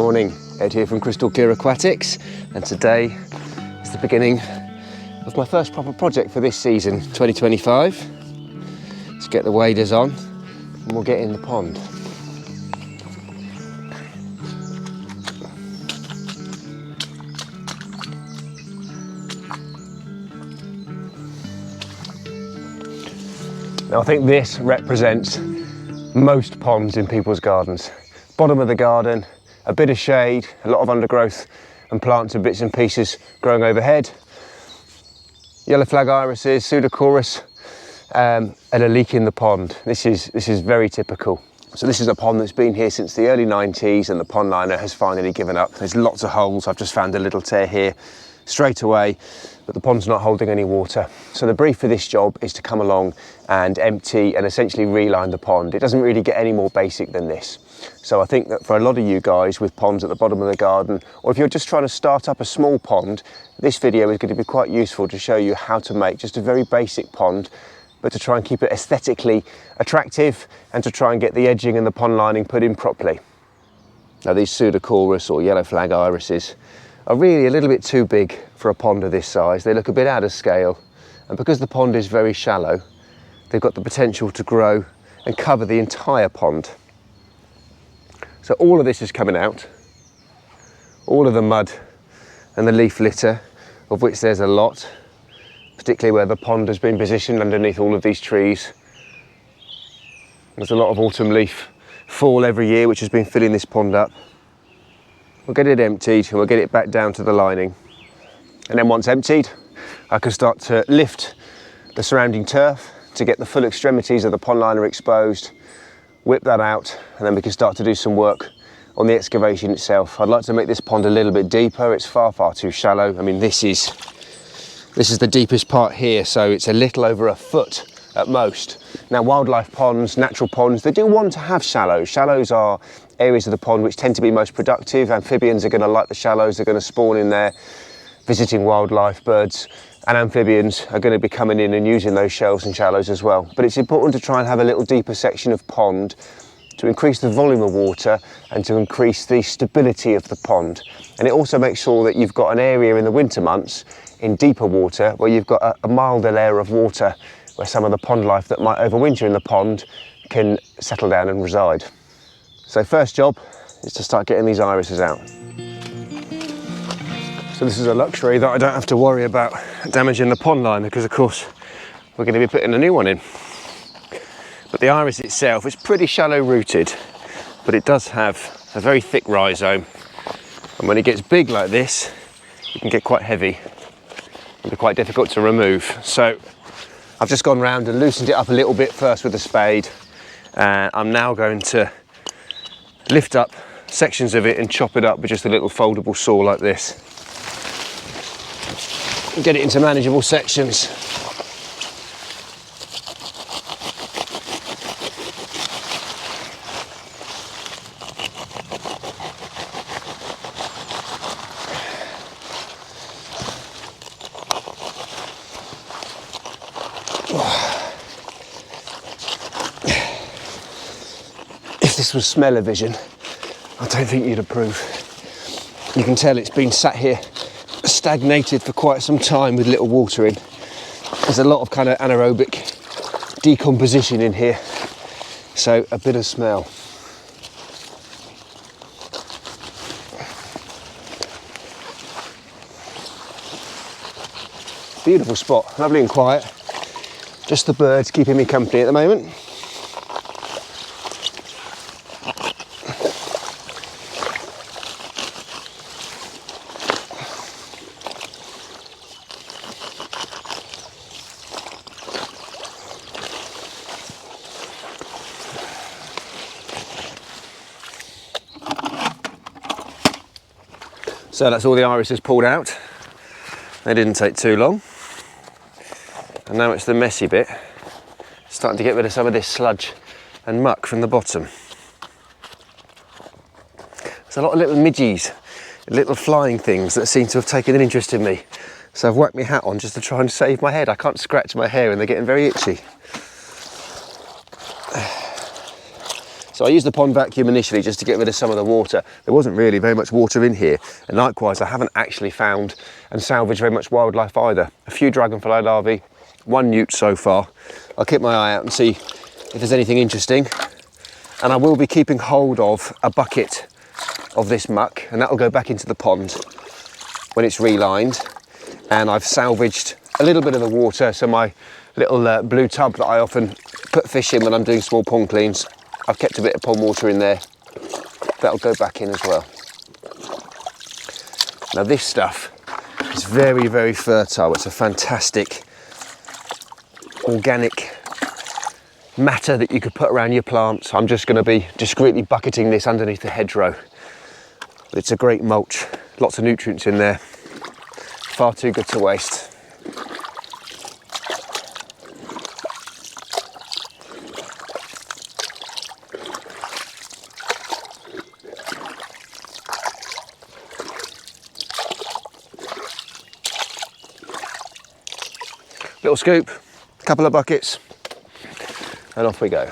morning, Ed here from Crystal Clear Aquatics, and today is the beginning of my first proper project for this season, 2025. Let's get the waders on and we'll get in the pond. Now I think this represents most ponds in people's gardens. Bottom of the garden, a bit of shade, a lot of undergrowth and plants and bits and pieces growing overhead. Yellow flag irises, pseudochorus, and a leak in the pond. This is very typical. So this is a pond that's been here since the early 90s and the pond liner has finally given up. There's lots of holes. I've just found a little tear here straight away, but the pond's not holding any water. So the brief for this job is to come along and empty and essentially reline the pond. It doesn't really get any more basic than this. So I think that for a lot of you guys with ponds at the bottom of the garden, or if you're just trying to start up a small pond, this video is going to be quite useful to show you how to make just a very basic pond, but to try and keep it aesthetically attractive and to try and get the edging and the pond lining put in properly. Now these pseudochorus or yellow flag irises are really a little bit too big for a pond of this size. They look a bit out of scale, and because the pond is very shallow, they've got the potential to grow and cover the entire pond. So all of this is coming out, all of the mud and the leaf litter, of which there's a lot, particularly where the pond has been positioned underneath all of these trees. There's a lot of autumn leaf fall every year, which has been filling this pond up. We'll get it emptied and we'll get it back down to the lining. And then once emptied, I can start to lift the surrounding turf to get the full extremities of the pond liner exposed, whip that out, and then we can start to do some work on the excavation itself. I'd like to make this pond a little bit deeper. It's far too shallow. I mean, this is the deepest part here, so it's a little over a foot at most. Now, wildlife ponds, natural ponds, they do want to have shallows. Shallows are areas of the pond which tend to be most productive. Amphibians are going to like the shallows. They're going to spawn in there, visiting wildlife, birds and amphibians are going to be coming in and using those shelves and shallows as well. But it's important to try and have a little deeper section of pond to increase the volume of water and to increase the stability of the pond. And it also makes sure that you've got an area in the winter months in deeper water where you've got a milder layer of water where some of the pond life that might overwinter in the pond can settle down and reside. So first job is to start getting these irises out. So this is a luxury that I don't have to worry about damaging the pond liner, because of course we're going to be putting a new one in. But the iris itself is pretty shallow rooted, but it does have a very thick rhizome. And when it gets big like this, it can get quite heavy and be quite difficult to remove. So I've just gone round and loosened it up a little bit first with a spade. And I'm now going to lift up sections of it and chop it up with just a little foldable saw like this. Get it into manageable sections. If this was smell-o-vision, I don't think you'd approve. You can tell it's been sat here stagnated for quite some time with little water in. There's a lot of kind of anaerobic decomposition in here, so a bit of smell. Beautiful spot, lovely and quiet. Just the birds keeping me company at the moment. So that's all the irises pulled out. They didn't take too long. And now it's the messy bit, starting to get rid of some of this sludge and muck from the bottom. There's a lot of little midgies, little flying things that seem to have taken an interest in me. So I've whacked my hat on just to try and save my head. I can't scratch my hair and they're getting very itchy. So I used the pond vacuum initially just to get rid of some of the water. There wasn't really very much water in here, and likewise I haven't actually found and salvaged very much wildlife either. A few dragonfly larvae, one newt so far. I'll keep my eye out and see if there's anything interesting, and I will be keeping hold of a bucket of this muck, and that will go back into the pond when it's relined. And I've salvaged a little bit of the water, so my little blue tub that I often put fish in when I'm doing small pond cleans, I've kept a bit of pond water in there. That'll go back in as well. Now this stuff is very, very fertile. It's a fantastic organic matter that you could put around your plants. I'm just going to be discreetly bucketing this underneath the hedgerow. But it's a great mulch, lots of nutrients in there, far too good to waste. Little scoop, a couple of buckets, and off we go.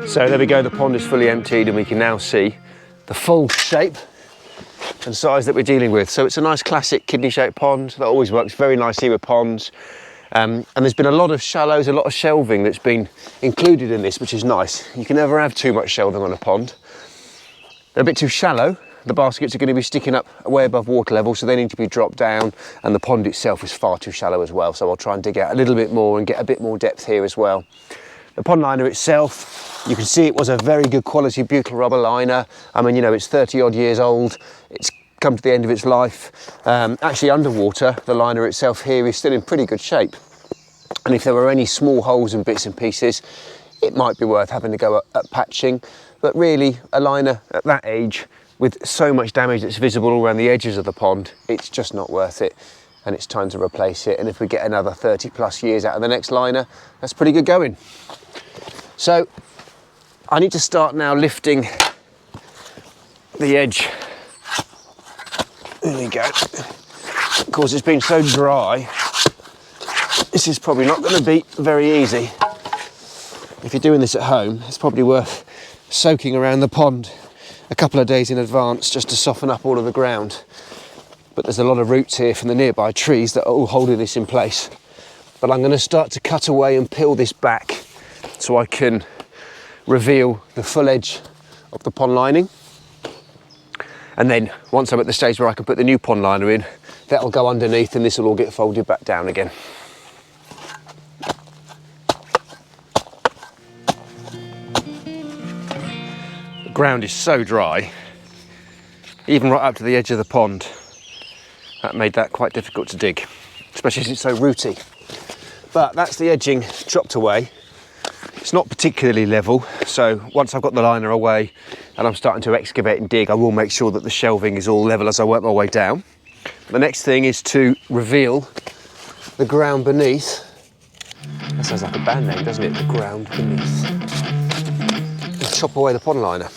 So there we go, the pond is fully emptied and we can now see the full shape and size that we're dealing with. So it's a nice classic kidney-shaped pond that always works very nicely with ponds. And there's been a lot of shallows, a lot of shelving that's been included in this, which is nice. You can never have too much shelving on a pond. They're a bit too shallow. The baskets are going to be sticking up way above water level, so they need to be dropped down, and the pond itself is far too shallow as well. So I'll try and dig out a little bit more and get a bit more depth here as well. The pond liner itself, you can see it was a very good quality butyl rubber liner. I mean, you know, it's 30 odd years old. It's come to the end of its life. Actually underwater, the liner itself here is still in pretty good shape. And if there were any small holes and bits and pieces, it might be worth having to go at patching. But really, a liner at that age with so much damage that's visible all around the edges of the pond, it's just not worth it. And it's time to replace it. And if we get another 30 plus years out of the next liner, that's pretty good going. So I need to start now lifting the edge. There we go. Of course, it's been so dry, this is probably not going to be very easy. If you're doing this at home, it's probably worth soaking around the pond a couple of days in advance just to soften up all of the ground. But there's a lot of roots here from the nearby trees that are all holding this in place. But I'm going to start to cut away and peel this back so I can reveal the full edge of the pond lining. And then once I'm at the stage where I can put the new pond liner in, that'll go underneath and this will all get folded back down again. The ground is so dry, even right up to the edge of the pond. That made that quite difficult to dig, especially as it's so rooty. But that's the edging chopped away. It's not particularly level, so once I've got the liner away and I'm starting to excavate and dig, I will make sure that the shelving is all level as I work my way down. The next thing is to reveal the ground beneath. That sounds like a band name, doesn't it? The ground beneath. And chop away the pond liner.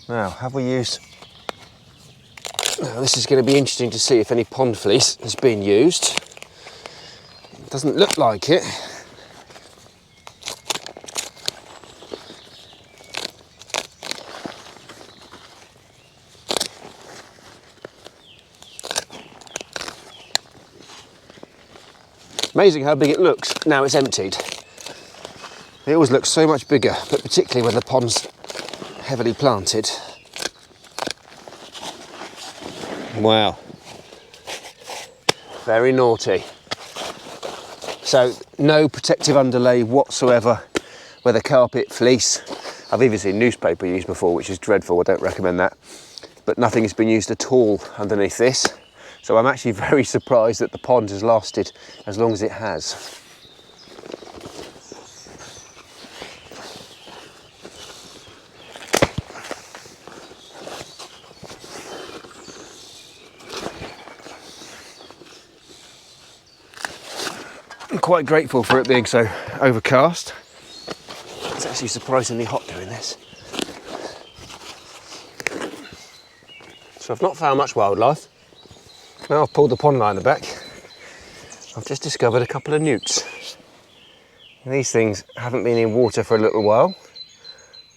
Now, have we used... Now, this is going to be interesting to see if any pond fleece has been used. It doesn't look like it. Amazing how big it looks now it's emptied. It always looks so much bigger, but particularly when the pond's heavily planted. Wow, very naughty. So no protective underlay whatsoever, whether carpet, fleece. I've even seen newspaper used before, which is dreadful, I don't recommend that. But nothing has been used at all underneath this. So I'm actually very surprised that the pond has lasted as long as it has. I'm quite grateful for it being so overcast. It's actually surprisingly hot doing this. So I've not found much wildlife. Now I've pulled the pond liner back, I've just discovered a couple of newts. And these things haven't been in water for a little while,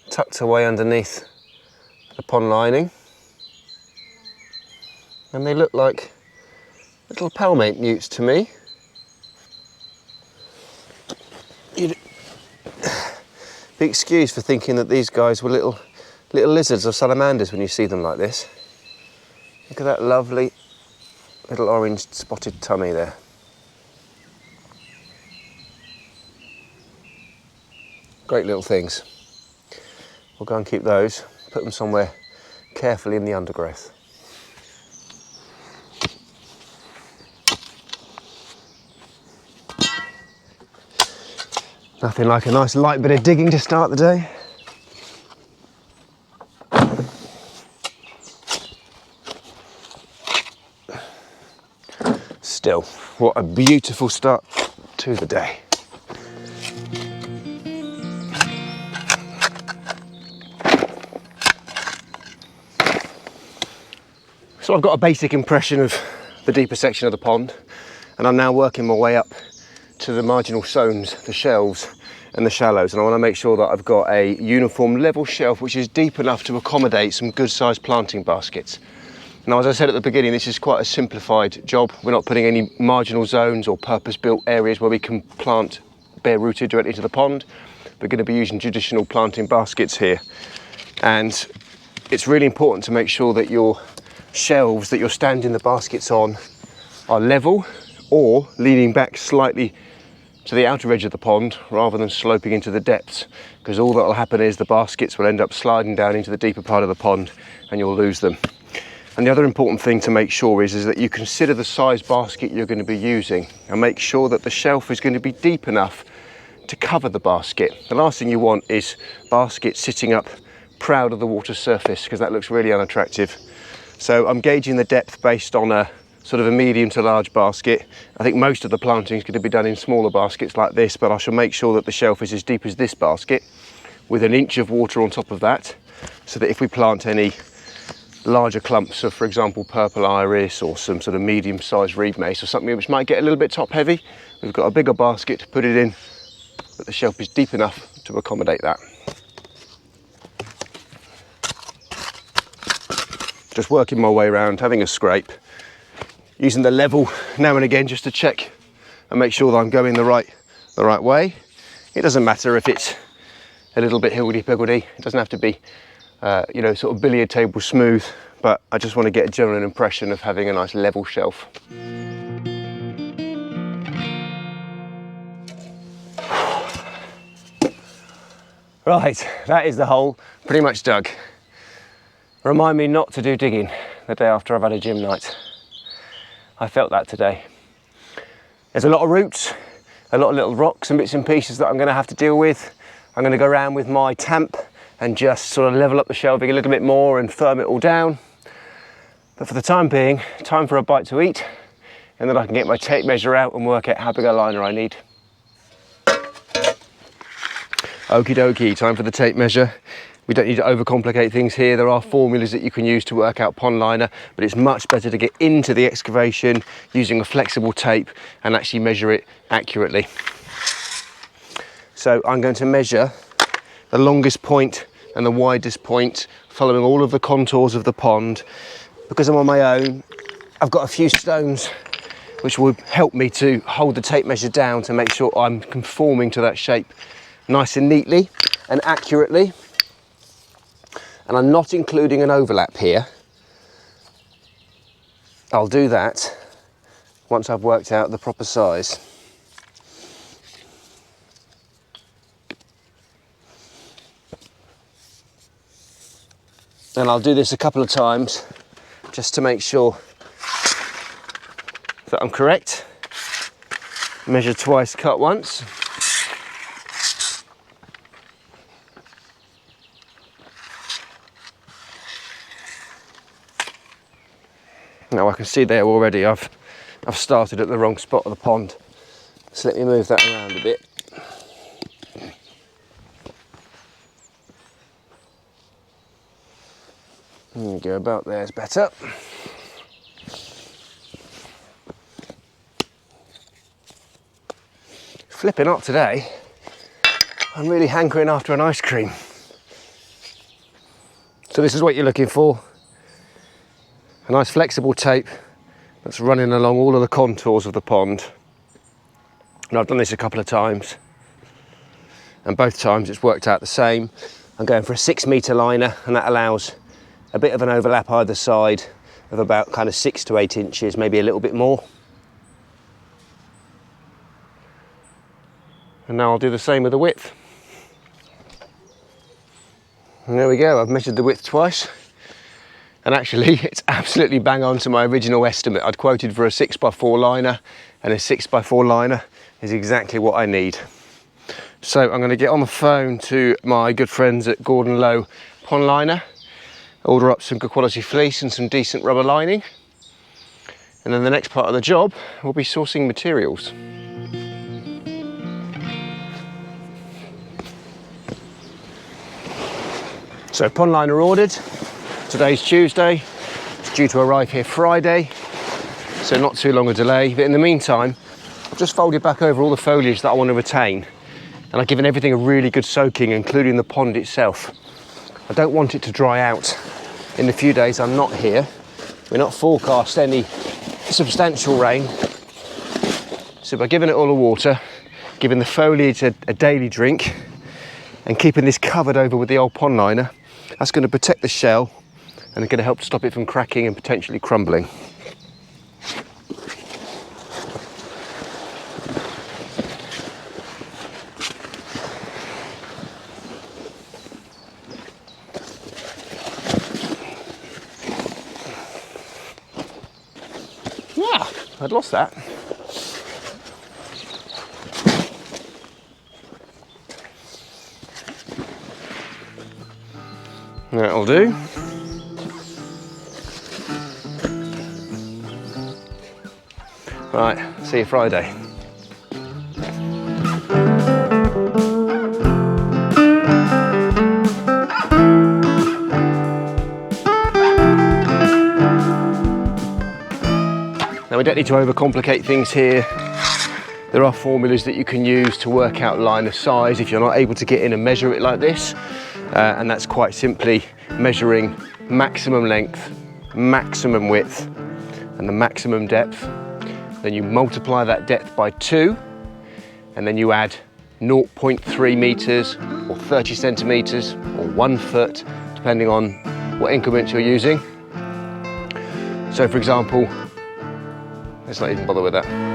tucked away underneath the pond lining. And they look like little palmate newts to me. You'd be excused for thinking that these guys were little lizards or salamanders when you see them like this. Look at that lovely little orange spotted tummy there. Great little things. We'll go and keep those, put them somewhere carefully in the undergrowth. Nothing like a nice light bit of digging to start the day. Still, what a beautiful start to the day. So I've got a basic impression of the deeper section of the pond, and I'm now working my way up to the marginal zones, the shelves and the shallows, and I want to make sure that I've got a uniform level shelf which is deep enough to accommodate some good sized planting baskets. Now, as I said at the beginning, this is quite a simplified job. We're not putting any marginal zones or purpose-built areas where we can plant bare rooted directly to the pond. We're going to be using traditional planting baskets here, and it's really important to make sure that your shelves that you're standing the baskets on are level or leaning back slightly to the outer edge of the pond rather than sloping into the depths, because all that will happen is the baskets will end up sliding down into the deeper part of the pond and you'll lose them. And the other important thing to make sure is that you consider the size basket you're going to be using and make sure that the shelf is going to be deep enough to cover the basket. The last thing you want is baskets sitting up proud of the water surface, because that looks really unattractive. So I'm gauging the depth based on a sort of a medium to large basket. I think most of the planting is going to be done in smaller baskets like this, but I shall make sure that the shelf is as deep as this basket with an inch of water on top of that, so that if we plant any larger clumps of, for example, purple iris or some sort of medium-sized reed mace or something which might get a little bit top heavy, we've got a bigger basket to put it in, but the shelf is deep enough to accommodate that. Just working my way around, having a scrape, using the level now and again just to check and make sure that I'm going the right way. It doesn't matter if it's a little bit higgledy-piggledy. It doesn't have to be, you know, sort of billiard table smooth, but I just want to get a general impression of having a nice level shelf. Right, that is the hole pretty much dug. Remind me not to do digging the day after I've had a gym night. I felt that today. There's a lot of roots, a lot of little rocks and bits and pieces that I'm going to have to deal with. I'm going to go around with my tamp and just sort of level up the shelving a little bit more and firm it all down. But for the time being, time for a bite to eat, and then I can get my tape measure out and work out how big a liner I need. Okie dokie, time for the tape measure. We don't need to overcomplicate things here. There are formulas that you can use to work out pond liner, but it's much better to get into the excavation using a flexible tape and actually measure it accurately. So I'm going to measure the longest point and the widest point, following all of the contours of the pond. Because I'm on my own, I've got a few stones which will help me to hold the tape measure down to make sure I'm conforming to that shape nice and neatly and accurately. And I'm not including an overlap here. I'll do that once I've worked out the proper size. And I'll do this a couple of times just to make sure that I'm correct. Measure twice, cut once. Now I can see there already I've started at the wrong spot of the pond. So let me move that around a bit. There we go, about there's better. Flipping up today. I'm really hankering after an ice cream. So this is what you're looking for. A nice flexible tape that's running along all of the contours of the pond. And I've done this a couple of times, and both times it's worked out the same. I'm going for a 6 metre liner, and that allows a bit of an overlap either side of about kind of 6 to 8 inches, maybe a little bit more. And now I'll do the same with the width. And there we go, I've measured the width twice. And actually, it's absolutely bang on to my original estimate. I'd quoted for a 6x4 liner, and a 6x4 liner is exactly what I need. So I'm going to get on the phone to my good friends at Gordon Low Pond Liner, order up some good quality fleece and some decent rubber lining. And then the next part of the job will be sourcing materials. So pond liner ordered. Today's Tuesday. It's due to arrive here Friday, so not too long a delay. But in the meantime, I've just folded back over all the foliage that I want to retain, and I've given everything a really good soaking, including the pond itself. I don't want it to dry out in the few days I'm not here. We're not forecast any substantial rain. So by giving it all the water, giving the foliage a daily drink, and keeping this covered over with the old pond liner, that's going to protect the shell and it's going to help stop it from cracking and potentially crumbling. Ah, I'd lost that. That'll do. Right, see you Friday. Now we don't need to overcomplicate things here. There are formulas that you can use to work out liner size if you're not able to get in and measure it like this. And that's quite simply measuring maximum length, maximum width, and the maximum depth. Then you multiply that depth by 2, and then you add 0.3 meters or 30 centimeters or 1 foot, depending on what increments you're using. So for example, let's not even bother with that.